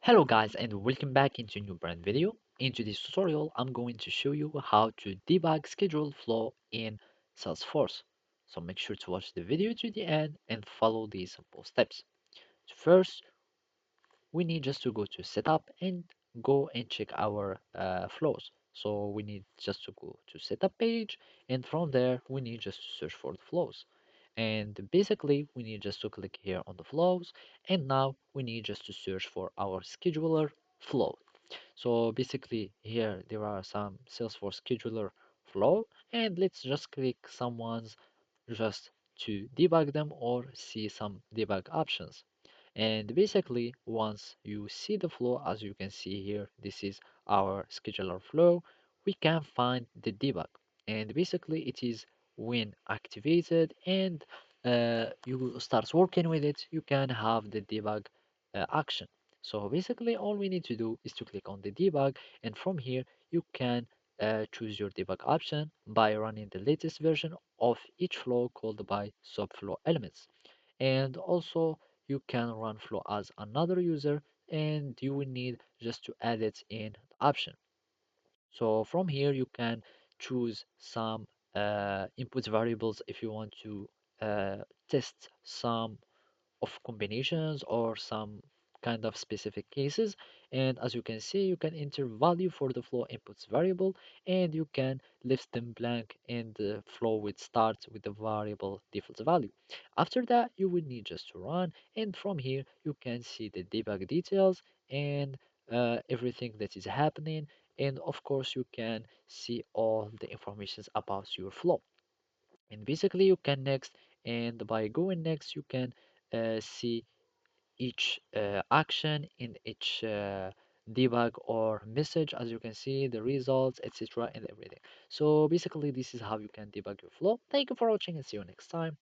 Hello guys and welcome back into a new brand video. In today's tutorial, I'm going to show you how to debug schedule flow in Salesforce. So make sure to watch the video to the end and follow these simple steps. First, we need just to go to setup and go and check our flows. So we need just to go to setup page, and from there we need just to search for the flows. And basically we need just to click here on the flows, and now we need just to search for our scheduler flow. So basically here there are some Salesforce scheduler flow, and let's just click someone's just to debug them or see some debug options. And basically, once you see the flow, as you can see here, this is our scheduler flow, we can find the debug. And basically, it is when activated and you start working with it, you can have the debug action. So basically, all we need to do is to click on the debug, and from here, you can choose your debug option by running the latest version of each flow called by subflow elements. And also you can run flow as another user, and you will need just to add it in the option. So from here you can choose some input variables if you want to test some of combinations or some kind of specific cases. And as you can see, you can enter value for the flow inputs variable, and you can leave them blank, and the flow would start with the variable default value. After that, you will need just to run, and from here you can see the debug details and everything that is happening. And of course you can see all the informations about your flow. And basically you can next, and by going next you can see each action in each debug or message, as you can see the results, etc., and everything. So basically this is how you can debug your flow. Thank you for watching and see you next time.